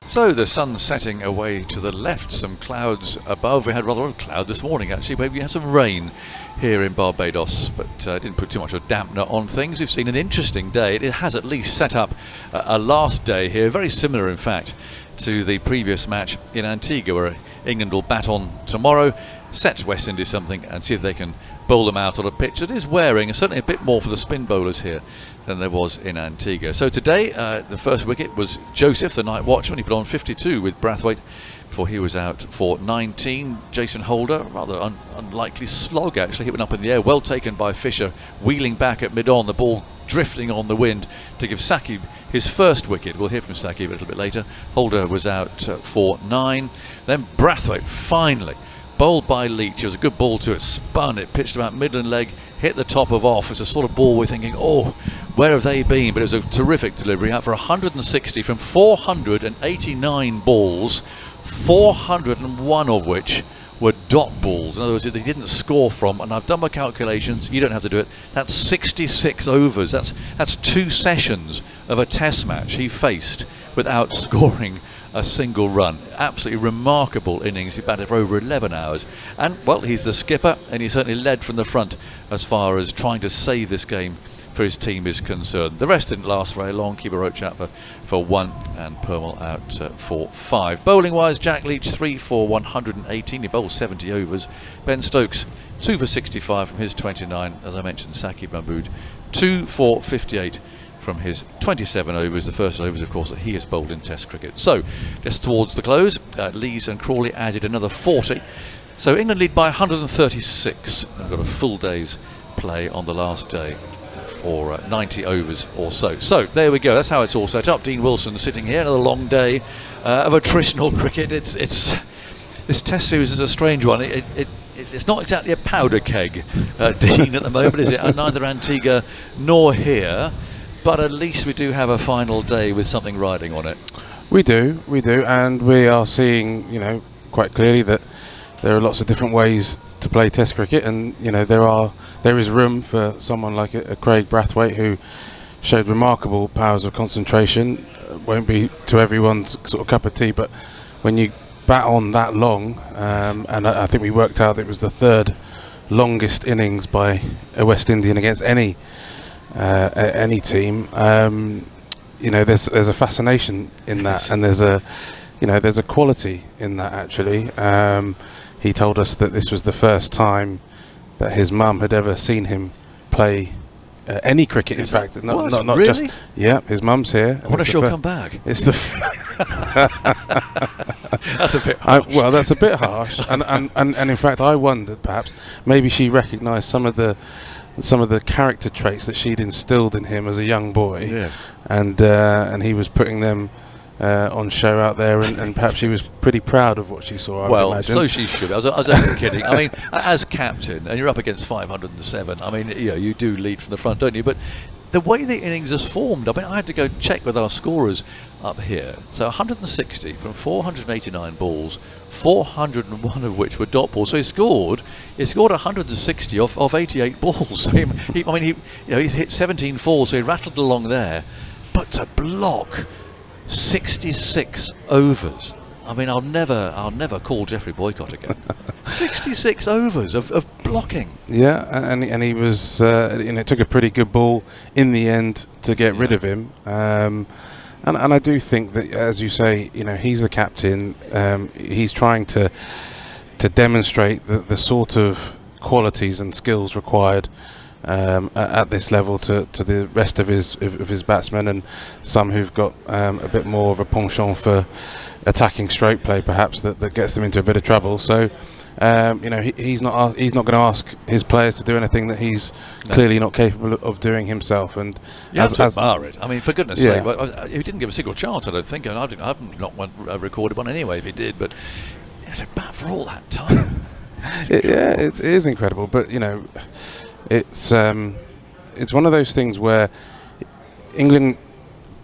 So the sun setting away to the left, some clouds above. We had rather a lot of cloud this morning actually, maybe we had some rain here in Barbados, but didn't put too much of a dampener on things. We've seen an interesting day. It has at least set up a last day here, very similar in fact to the previous match in Antigua, where England will bat on tomorrow, set West Indies something and see if they can bowl them out on a pitch that is wearing certainly a bit more for the spin bowlers here than there was in Antigua. So today the first wicket was Joseph, the night watchman. He put on 52 with Brathwaite before he was out for 19. Jason Holder, rather unlikely slog actually, hit one up in the air, well taken by Fisher, wheeling back at mid-on, the ball drifting on the wind to give Saqib his first wicket. We'll hear from Saqib a little bit later. Holder was out for 9. Then Brathwaite finally bowled by Leach. It was a good ball to it, spun it, pitched about midland leg, hit the top of off. It's a sort of ball we're thinking, oh, where have they been? But it was a terrific delivery, out for 160 from 489 balls, 401 of which were dot balls. In other words, they didn't score from, and I've done my calculations, you don't have to do it, that's 66 overs. That's 2 sessions of a test match he faced without scoring a single run. Absolutely remarkable innings. He batted for over 11 hours, and well, he's the skipper and he certainly led from the front as far as trying to save this game for his team is concerned. The rest didn't last very long. Keeper Roach out for 1 and Purmel out for 5. Bowling wise, Jack Leach 3 for 118. He bowled 70 overs. Ben Stokes 2 for 65 from his 29. As I mentioned, Saqib Mahmood 2 for 58 from his 27 overs, the first overs of course that he has bowled in Test cricket. So just towards the close, Lees and Crawley added another 40, so England lead by 136 and got a full day's play on the last day for 90 overs or so. So there we go, that's how it's all set up. Dean Wilson sitting here, another long day of attritional cricket. It's this Test series is a strange one. It's not exactly a powder keg, Dean, at the moment, is it? Neither Antigua nor here. But at least we do have a final day with something riding on it. We do, and we are seeing, quite clearly that there are lots of different ways to play Test cricket, and there is room for someone like a Craig Brathwaite who showed remarkable powers of concentration. Won't be to everyone's sort of cup of tea, but when you bat on that long, and I think we worked out that it was the 3rd longest innings by a West Indian against any team, there's a fascination in that, and there's a quality in that actually. He told us that this was the first time that his mum had ever seen him play any cricket. In fact, not really? just. Yeah, his mum's here. I wonder if she'll come back. It's the. That's a bit harsh. Well, that's a bit harsh, and in fact, I wondered perhaps maybe she recognised some of the character traits that she'd instilled in him as a young boy, yes. And he was putting them on show out there, and perhaps she was pretty proud of what she saw. I would imagine. So she should. I was only kidding. I mean, as captain, and you're up against 507. I mean, you do lead from the front, don't you? But the way the innings is formed, I mean, I had to go check with our scorers up here. So 160 from 489 balls, 401 of which were dot balls. So he scored 160 off 88 balls. So he's hit 17 fours, so he rattled along there. But to block 66 overs. I mean, I'll never call Geoffrey Boycott again. 66 overs of blocking. Yeah, and he was, it took a pretty good ball in the end to get rid of him. And I do think that, as you say, he's the captain. He's trying to demonstrate the sort of qualities and skills required at this level to the rest of his batsmen, and some who've got a bit more of a penchant for attacking stroke play, perhaps that gets them into a bit of trouble. So he's not going to ask his players to do anything that he's clearly not capable of doing himself. And you have to admire it. I mean, for goodness' sake, he didn't give a single chance, I don't think, and I've not recorded one anyway if he did, but to bat for all that time. It is incredible, but it's one of those things where England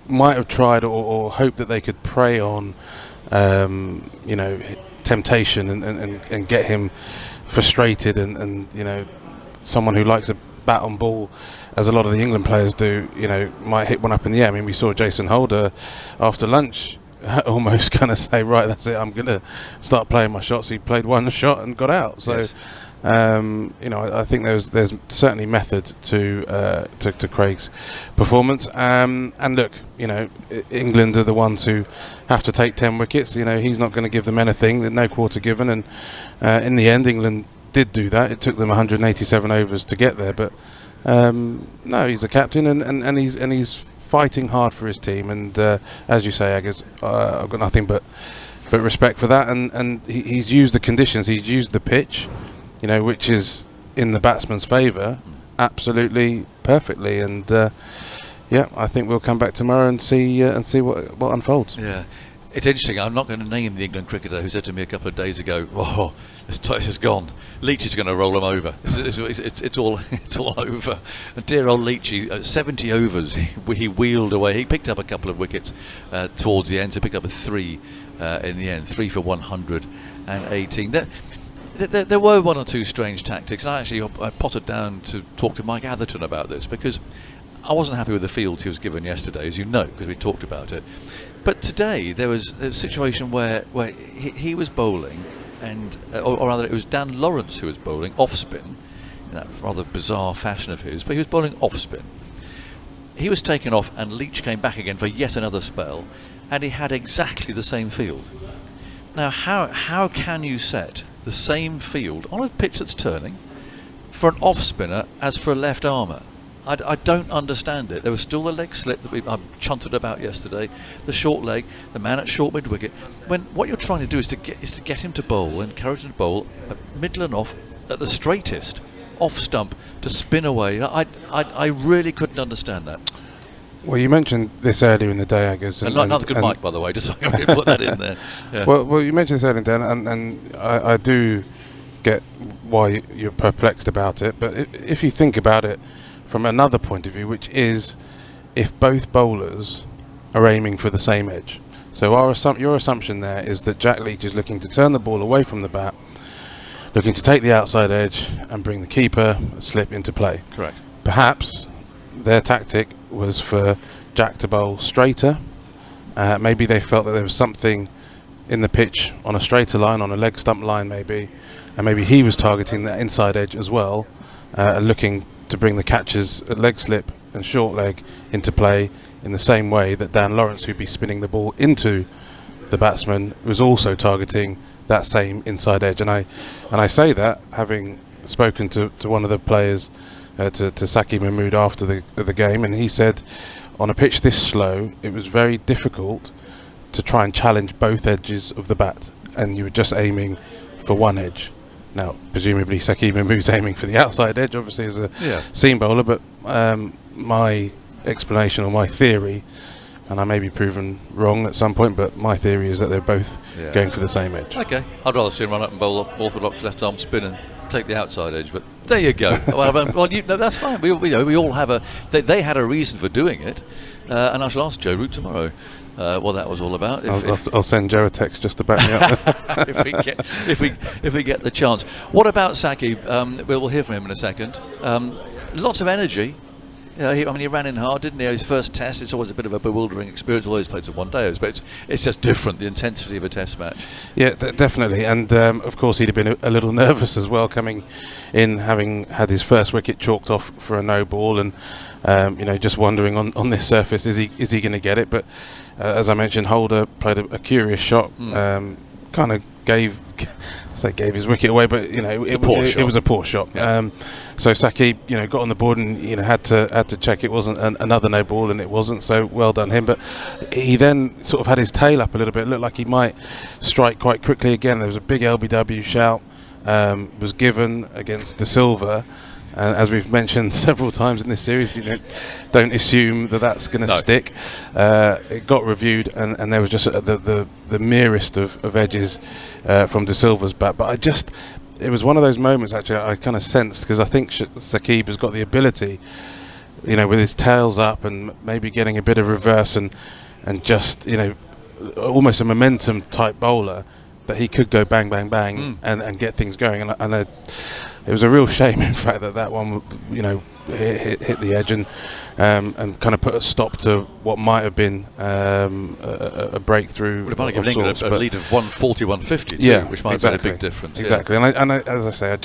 might have tried or hoped that they could prey on temptation and get him frustrated, and someone who likes a bat on ball, as a lot of the England players do, might hit one up in the air. I mean, we saw Jason Holder after lunch almost kind of say, right, that's it, I'm going to start playing my shots. He played one shot and got out. So, Yes. I think there's certainly method to Craig's performance. And look, England are the ones who have to take 10 wickets. He's not going to give them anything. There's no quarter given. And in the end, England did do that. It took them 187 overs to get there. But no, he's the captain, and he's fighting hard for his team. And as you say, Aggers, I've got nothing but respect for that. And he's used the conditions. He's used the pitch, which is in the batsman's favour, absolutely perfectly. And I think we'll come back tomorrow and see what unfolds. Yeah, it's interesting. I'm not going to name the England cricketer who said to me a couple of days ago, "Oh, this place is gone. Leach is going to roll them over. It's all over." And dear old Leachy, 70 overs, he wheeled away. He picked up a couple of wickets towards the end. So picked up a 3 in the end, 3 for 118. There were one or two strange tactics, and I potted down to talk to Mike Atherton about this, because I wasn't happy with the field he was given yesterday, as you know, because we talked about it. But today there was a situation where he was bowling, or rather it was Dan Lawrence who was bowling off spin, in that rather bizarre fashion of his, but he was bowling off spin. He was taken off and Leach came back again for yet another spell, and he had exactly the same field. Now how can you set the same field on a pitch that's turning for an off spinner as for a left armour? I don't understand it. There was still the leg slip that I chunted about yesterday, the short leg, the man at short mid wicket. When what you're trying to do is to get him to bowl, encourage him to bowl middle and off at the straightest, off stump to spin away. I really couldn't understand that. Well, you mentioned this earlier in the day, Aggers. And not a good mic, by the way, just so I can put that in there. Yeah. Well, you mentioned this earlier in the day, and I do get why you're perplexed about it. But if you think about it from another point of view, which is if both bowlers are aiming for the same edge. So your assumption there is that Jack Leach is looking to turn the ball away from the bat, looking to take the outside edge and bring the keeper slip into play. Correct. Perhaps their tactic was for Jack to bowl straighter. Maybe they felt that there was something in the pitch on a straighter line, on a leg stump line maybe, and maybe he was targeting that inside edge as well, looking to bring the catches at leg slip and short leg into play in the same way that Dan Lawrence, who'd be spinning the ball into the batsman, was also targeting that same inside edge. And I say that having spoken to one of the players, to Saki Mahmood after the game, and he said on a pitch this slow it was very difficult to try and challenge both edges of the bat, and you were just aiming for one edge. Now presumably Saki Mahmood's aiming for the outside edge, obviously, as a seam bowler, but my explanation or my theory, and I may be proven wrong at some point, but my theory is that they're both going for the same edge. Okay, I'd rather see him run up and bowl orthodox left arm spin and take the outside edge, but there you go. Well, that's fine. We all have they had a reason for doing it, and I shall ask Joe Root tomorrow what that was all about. I'll send Joe a text just to back me up. if we get the chance. What about Saki? We'll hear from him in a second. Lots of energy. He ran in hard, didn't he? His first test, it's always a bit of a bewildering experience, although he's played some one-dayers, but it's just different, the intensity of a test match. Yeah, definitely. And of course he'd have been a little nervous as well, coming in, having had his first wicket chalked off for a no ball, and just wondering on this surface, is he going to get it? But as I mentioned, Holder played a curious shot, kind of gave his wicket away, but it was a poor shot. Yeah. So Saki, got on the board and had to check it wasn't another no ball, and it wasn't. So well done him. But he then sort of had his tail up a little bit. It looked like he might strike quite quickly again. There was a big LBW shout was given against De Silva. And as we've mentioned several times in this series, don't assume that that's going to stick. It got reviewed, and there was just the merest of edges from De Silva's bat. But it was one of those moments, actually, I kind of sensed, because I think Saqib has got the ability, with his tails up and maybe getting a bit of reverse and just, almost a momentum type bowler, that he could go bang, bang, bang and get things going. And it was a real shame, in fact, that one, hit the edge and kind of put a stop to what might have been a breakthrough. Would have of given England sorts, a lead of 140-150 too, yeah, which might exactly, have made a big difference. Exactly, Yeah. and as I say,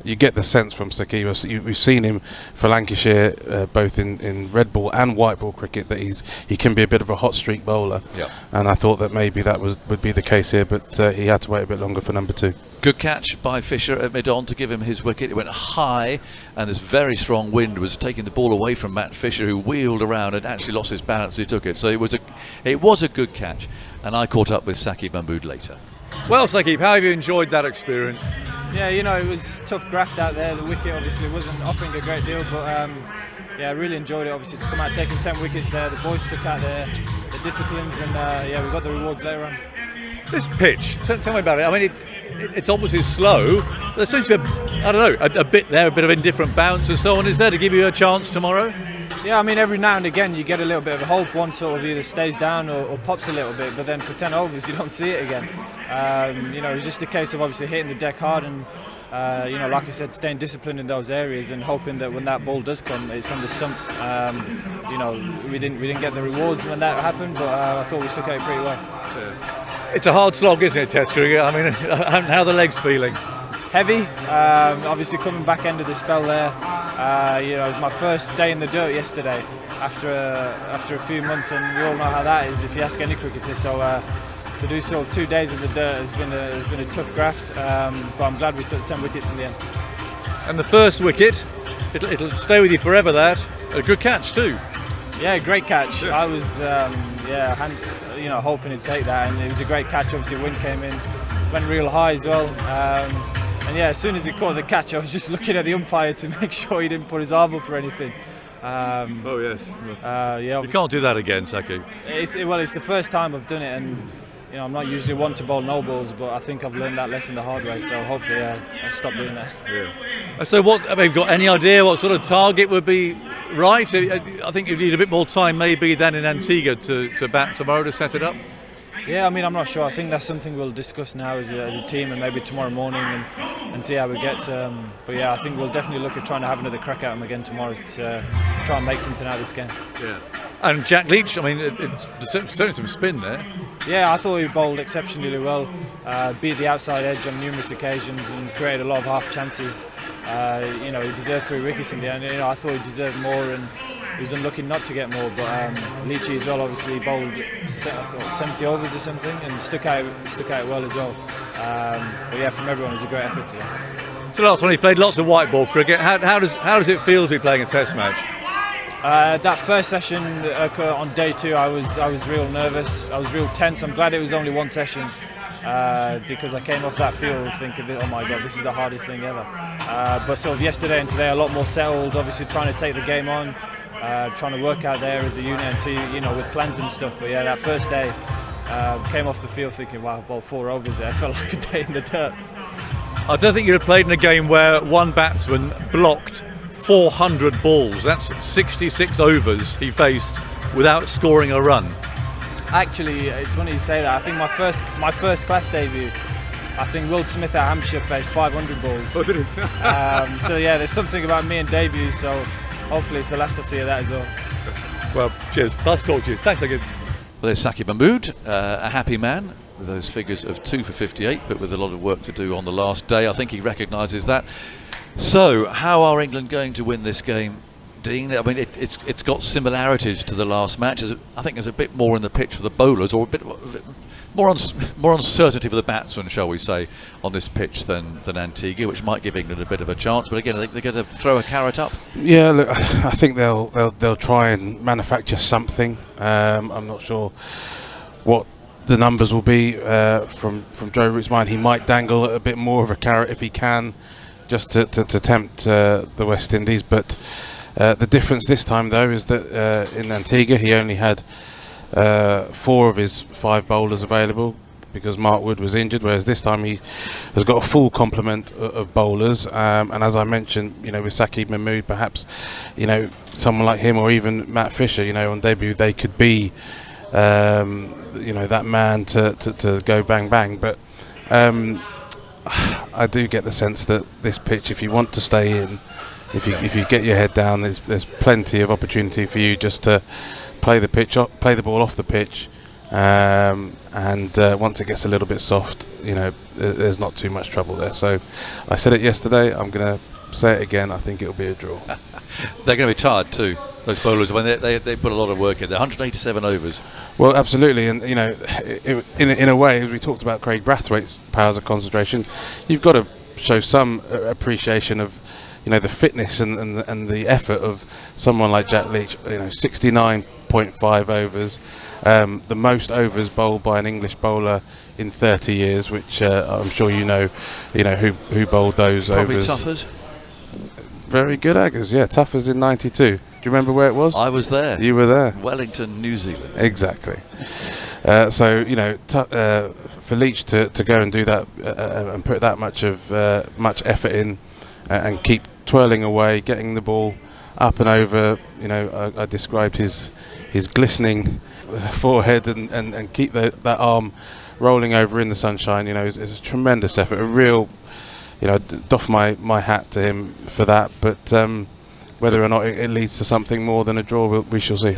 you get the sense from Sakib. We've seen him for Lancashire, both in red ball and white ball cricket, that he can be a bit of a hot streak bowler. Yeah. And I thought that maybe that would be the case here, but he had to wait a bit longer for number 2. Good catch by Fisher at mid-on to give him his wicket. It went high, and this very strong wind was taking the ball away from Matt Fisher, who wheeled around and actually lost his balance as he took it. So it was a good catch, and I caught up with Saqib Mahmood later. Well, Saqib, how have you enjoyed that experience? Yeah, it was tough graft out there. The wicket obviously wasn't offering a great deal, but I really enjoyed it. Obviously, to come out taking 10 wickets there, the boys took out the disciplines, and we got the rewards later on. This pitch, tell me about it. I mean, it's obviously slow. There seems to be, a bit there, a bit of indifferent bounce and so on. Is there to give you a chance tomorrow? Yeah, I mean, every now and again you get a little bit of a hope. One sort of either stays down or pops a little bit, but then for 10 overs you don't see it again. It's just a case of obviously hitting the deck hard and, like I said, staying disciplined in those areas and hoping that when that ball does come, it's on the stumps. We didn't get the rewards when that happened, but I thought we stuck out pretty well. It's a hard slog, isn't it, Test cricket? I mean, how are the legs feeling? Heavy, obviously coming back end of the spell there. It was my first day in the dirt yesterday after a few months, and we all know how that is if you ask any cricketer. So to do sort of 2 days in the dirt has been a tough graft, but I'm glad we took 10 wickets in the end. And the first wicket, it'll stay with you forever. That a good catch too. Yeah, great catch. I was hoping he'd take that, and it was a great catch. Obviously, wind came in, went real high as well. As soon as he caught the catch, I was just looking at the umpire to make sure he didn't put his arm up or anything. Oh yes. You can't do that again, Saqib. It's the first time I've done it, and I'm not usually one to bowl no balls, but I think I've learned that lesson the hard way. So hopefully, I stop doing that. Yeah. So have you got any idea what sort of target would be right? I think you need a bit more time maybe than in Antigua to bat tomorrow to set it up. Yeah, I mean, I'm not sure. I think that's something we'll discuss now as a team, and maybe tomorrow morning and see how it gets. But yeah, I think we'll definitely look at trying to have another crack at him again tomorrow to try and make something out of this game. Yeah. And Jack Leach, I mean, it's certainly some spin there. Yeah, I thought he bowled exceptionally well, beat the outside edge on numerous occasions and created a lot of half chances. He deserved 3 wickets in the end. I thought he deserved more, and he was unlucky not to get more. But Leachy as well, obviously bowled 70 overs or something and stuck out well as well. But yeah, from everyone, it was a great effort. Yeah. So last one, he played lots of white ball cricket. How does it feel to be playing a Test match? That first session on day 2, I was real nervous. I was real tense. I'm glad it was only one session because I came off that field thinking, oh my God, this is the hardest thing ever. But sort of yesterday and today, a lot more settled. Obviously, trying to take the game on, trying to work out there as a unit and see, with plans and stuff. But yeah, that first day, came off the field thinking, wow, I bowled 4 overs there. I felt like a day in the dirt. I don't think you'd have played in a game where one batsman blocked 400 balls. That's 66 overs he faced without scoring a run. Actually, it's funny you say that. I think my first class debut, I think Will Smith at Hampshire faced 500 balls. Oh, did he? So yeah, there's something about me and debuts, so hopefully it's the last I see of that as well. Well, cheers. Nice to talk to you. Thanks again. Well, there's Saqib Mahmood, a happy man with those figures of 2 for 58, but with a lot of work to do on the last day. I think he recognises that. So, how are England going to win this game, Dean? I mean, it's got similarities to the last match. I think there's a bit more in the pitch for the bowlers, or a bit more uncertainty for the batsmen, shall we say, on this pitch than Antigua, which might give England a bit of a chance. But again, I think they're going to throw a carrot up. Yeah, look, I think they'll try and manufacture something. I'm not sure what the numbers will be from Joe Root's mind. He might dangle a bit more of a carrot if he can, just to tempt the West Indies. But the difference this time, though, is that in Antigua he only had 4 of his 5 bowlers available because Mark Wood was injured, whereas this time he has got a full complement of bowlers. And as I mentioned, with Saqib Mahmood, perhaps someone like him or even Matt Fisher, on debut they could be that man to go bang bang. But I do get the sense that this pitch, if you want to stay in, if you get your head down, there's plenty of opportunity for you just to play the ball off the pitch, and once it gets a little bit soft, there's not too much trouble there. So I said it yesterday, I'm going to say it again, I think it'll be a draw. They're going to be tired too, those bowlers, when they put a lot of work in. They're 187 overs. Well, absolutely, and in a way, as we talked about Craig Brathwaite's powers of concentration, you've got to show some appreciation of the fitness and the effort of someone like Jack Leach. 69.5 overs, the most overs bowled by an English bowler in 30 years, which I'm sure who bowled those Probably overs. Tuffers. Very good Aggers, yeah. Tuffers in 92. Do you remember where it was? I was there. You were there. Wellington, New Zealand. Exactly. For Leach to go and do that and put that much effort in and keep twirling away, getting the ball up and over. I described his glistening forehead and keep that arm rolling over in the sunshine. It's a tremendous effort. A real, doff my hat to him for that. But whether or not it leads to something more than a draw, we shall see.